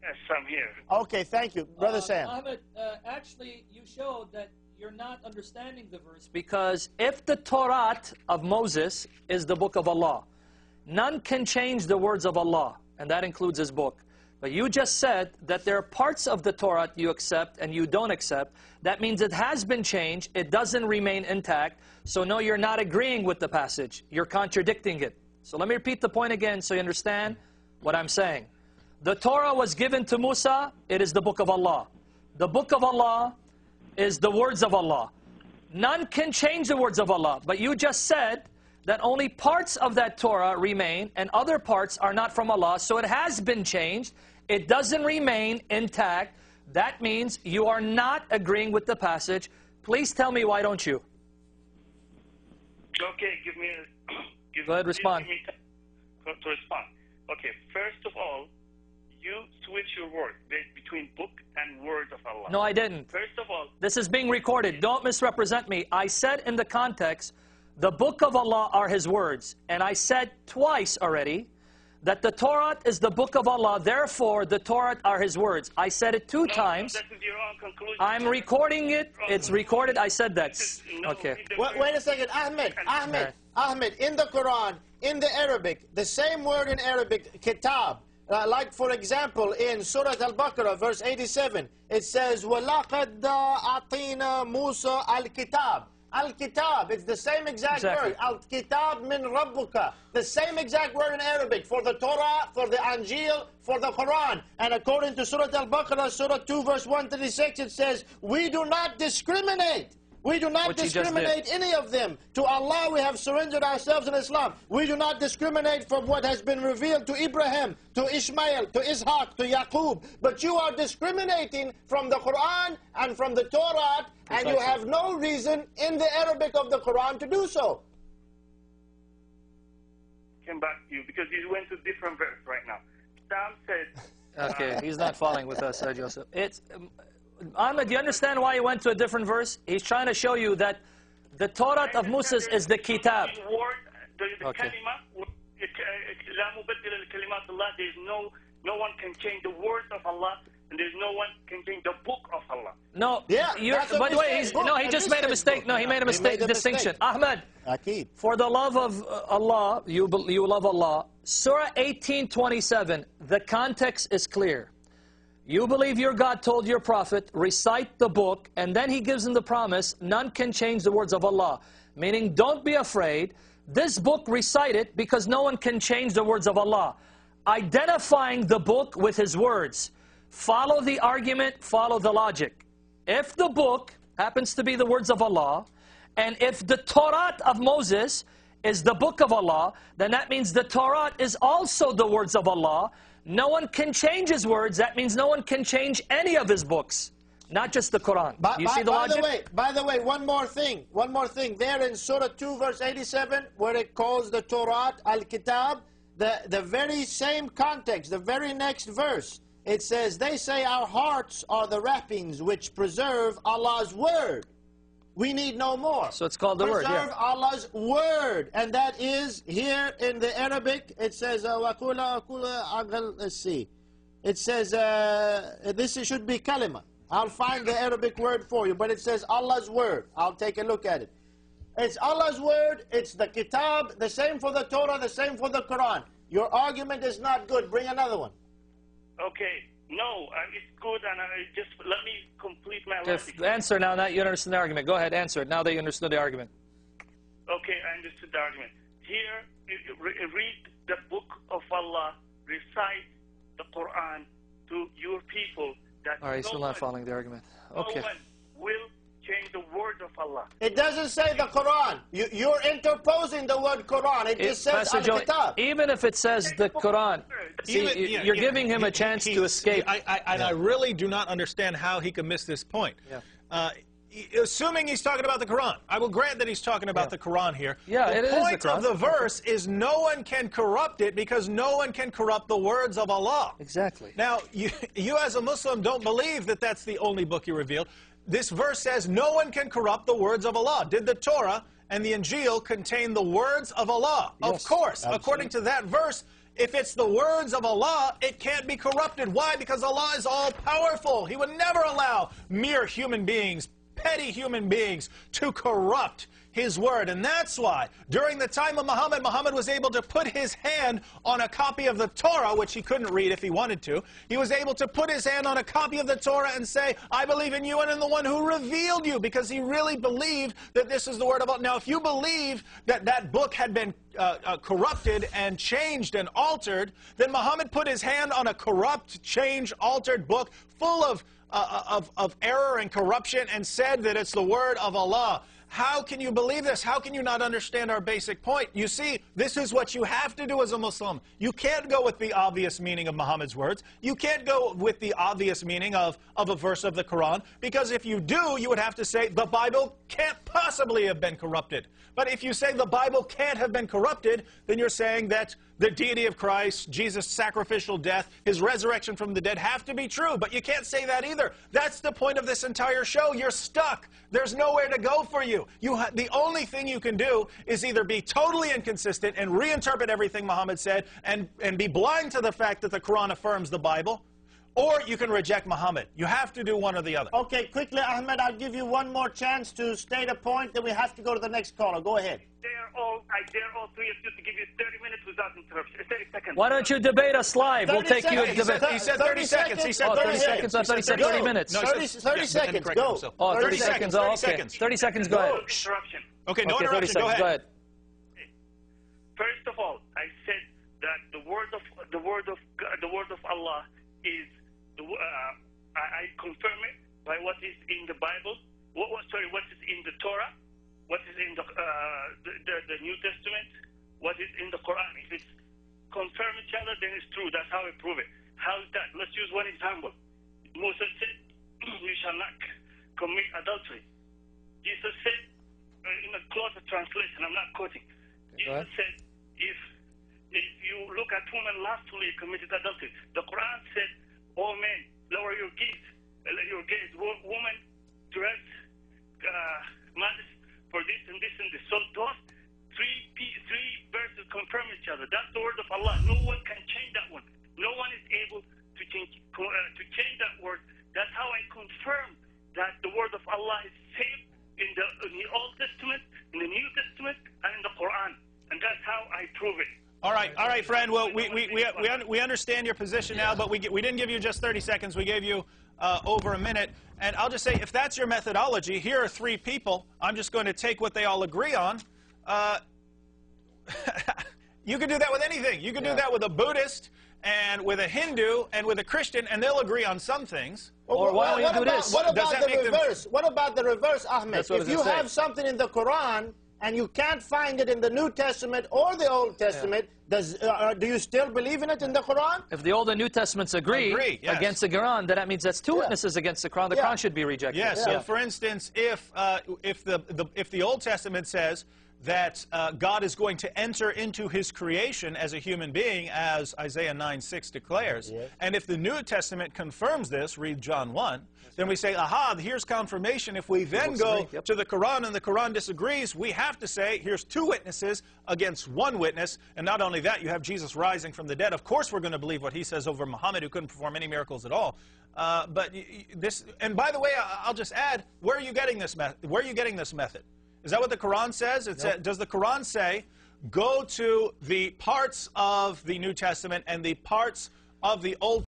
Yes, I'm here. Okay, thank you. Brother Sam. Ahmed, actually, you showed that you're not understanding the verse. Because if the Torah of Moses is the book of Allah, none can change the words of Allah, and that includes his book. But you just said that there are parts of the Torah you accept and you don't accept. That means it has been changed. It doesn't remain intact. So no, you're not agreeing with the passage. You're contradicting it. So let me repeat the point again so you understand what I'm saying. The Torah was given to Musa. It is the book of Allah. The book of Allah is the words of Allah. None can change the words of Allah. But you just said that only parts of that Torah remain and other parts are not from Allah. So it has been changed. It doesn't remain intact. That means you are not agreeing with the passage. Please tell me, why don't you? Okay, give me... Go ahead, respond. Give me to respond. Okay, first of all, you switch your word between book and word of Allah. No, I didn't. First of all... This is being recorded. Don't misrepresent me. I said in the context, the book of Allah are His words. And I said twice already that the Torah is the book of Allah, therefore the Torah are His words. I said it two times. That is your own conclusion. I'm recording it. It's recorded. I said that. Okay. Wait a second. Ahmed, in the Quran, in the Arabic, the same word in Arabic, kitab. Like, for example, in Surah Al-Baqarah, verse 87, it says, وَلَقَدْ أَعْطِينَا مُوسَى الْكِتَابِ. Al-Kitab, it's the same exact word. Al-Kitab min Rabbuka. The same exact word in Arabic for the Torah, for the Anjil, for the Quran. And according to Surah Al-Baqarah, Surah 2, verse 136, it says, we do not discriminate. We do not discriminate any of them. To Allah we have surrendered ourselves in Islam. We do not discriminate from what has been revealed to Ibrahim, to Ishmael, to Ishaq, to Yaqub. But you are discriminating from the Quran and from the Torah, and you have no reason in the Arabic of the Quran to do so. Come back to you because you went to different verse right now. Sam said... Okay, he's not following with us, Joseph. It's... Ahmed, do you understand why he went to a different verse? He's trying to show you that the Torah of Moses is the kitab. Okay. There's no one can change the words of Allah, and there's no one can change the book of Allah. No, by the way, he just made a mistake. No, he made a mistake. Distinction. Ahmed, for the love of Allah, you love Allah. Surah 18:27. The context is clear. You believe your God told your prophet, recite the book, and then he gives him the promise, none can change the words of Allah. Meaning, don't be afraid. This book, recite it, because no one can change the words of Allah. Identifying the book with His words. Follow the argument, follow the logic. If the book happens to be the words of Allah, and if the Torah of Moses is the book of Allah, then that means the Torah is also the words of Allah. No one can change His words. That means no one can change any of His books, not just the Quran. You see the logic? By the way, one more thing. There in Surah 2, verse 87, where it calls the Torah Al-Kitab, the very same context, the very next verse, it says, they say our hearts are the wrappings which preserve Allah's word. We need no more. So it's called the word, Preserve Allah's word. And that is here in the Arabic, it says, let's see. It says, this should be kalima. I'll find the Arabic word for you, but it says Allah's word. I'll take a look at it. It's Allah's word, it's the kitab, the same for the Torah, the same for the Quran. Your argument is not good. Bring another one. Okay. No, it's good, and just let me complete my logic. Answer now that you understand the argument. Go ahead, answer it now that you understood the argument. Okay, I understood the argument. Here, read the book of Allah, recite the Quran to your people. That all right, still not following the argument. Okay. No one will change the word of Allah. It doesn't say the Quran. You're interposing the word Quran. It just says Al-Kitab. Even if it says the Quran, see, you're giving him a chance to escape. I really do not understand how he could miss this point. Yeah. Assuming he's talking about the Quran. I will grant that he's talking about the Quran here. Yeah, the point of the verse is no one can corrupt it because no one can corrupt the words of Allah. Exactly. Now, you as a Muslim don't believe that that's the only book you revealed. This verse says no one can corrupt the words of Allah. Did the Torah and the Injil contain the words of Allah? Yes, of course. absolutely. According to that verse, If it's the words of Allah, it can't be corrupted. Why? Because Allah is all-powerful. He would never allow mere human beings, petty human beings, to corrupt His word. And that's why, during the time of Muhammad, Muhammad was able to put his hand on a copy of the Torah, which he couldn't read if he wanted to. He was able to put his hand on a copy of the Torah and say, I believe in you and in the one who revealed you, because he really believed that this is the word of Allah. Now, if you believe that that book had been corrupted and changed and altered, then Muhammad put his hand on a corrupt, changed, altered book full of error and corruption and said that it's the word of Allah. How can you believe this? How can you not understand our basic point? You see, this is what you have to do as a Muslim. You can't go with the obvious meaning of Muhammad's words. You can't go with the obvious meaning of a verse of the Quran, because if you do, you would have to say the Bible can't possibly have been corrupted. But if you say the Bible can't have been corrupted, then you're saying that the deity of Christ, Jesus' sacrificial death, His resurrection from the dead have to be true. But you can't say that either. That's the point of this entire show. You're stuck. There's nowhere to go for you. The only thing you can do is either be totally inconsistent and reinterpret everything Muhammad said and be blind to the fact that the Quran affirms the Bible, or you can reject Muhammad. You have to do one or the other. Okay, quickly, Ahmed, I'll give you one more chance to state a point, then we have to go to the next caller. Go ahead. I dare all three of you to give you 30 minutes without interruption. 30 seconds. Why don't you debate us live? We'll take you. He said 30 seconds. He said 30 seconds. 30 minutes. No, 30 seconds. Go. Oh, 30 seconds. Oh, okay. 30 seconds. Go ahead. Interruption. Okay, no interruption. 30 seconds. Go ahead. First of all, I said that the word of Allah is I confirm it by what is in the Bible. What is in the Torah? What is in the New Testament? What is in the Quran? If it's confirm each other, then it's true. That's how I prove it. How is that? Let's use one example. Moses said, "You shall not commit adultery." Jesus said, in a closer translation, I'm not quoting. Jesus said, if you look at woman lustfully, you committed adultery. The Quran said, "Oh men, lower your gaze. Woman, dress modest for this and this and this." So those three verses confirm each other. That's the word of Allah. No one can change that one. No one is able to change that word. That's how I confirm that the word of Allah is safe in the Old Testament, in the New Testament, and in the Quran. And that's how I prove it. All right, friend. Well, we understand your position now, but we didn't give you just 30 seconds. We gave you over a minute. And I'll just say, if that's your methodology, here are three people. I'm just going to take what they all agree on. You can do that with anything. You can do that with a Buddhist and with a Hindu and with a Christian, and they'll agree on some things. Or why don't you do this? What about the reverse? What about the reverse, Ahmed? If you have something in the Quran and you can't find it in the New Testament or the Old Testament, do you still believe in it in the Quran? If the Old and New Testaments agree against the Quran, then that means that's two witnesses against the Quran. The Quran should be rejected. Yes. So, for instance, if the Old Testament says that God is going to enter into His creation as a human being, as Isaiah 9:6 declares, and if the New Testament confirms this, read John 1, then we say, aha, here's confirmation. If we then go to the Quran and the Quran disagrees, we have to say, here's two witnesses against one witness. And not only that, you have Jesus rising from the dead. Of course we're going to believe what he says over Muhammad, who couldn't perform any miracles at all. But this, and by the way, I'll just add, where are you getting this method? Is that what the Quran says? Does the Quran say, go to the parts of the New Testament and the parts of the Old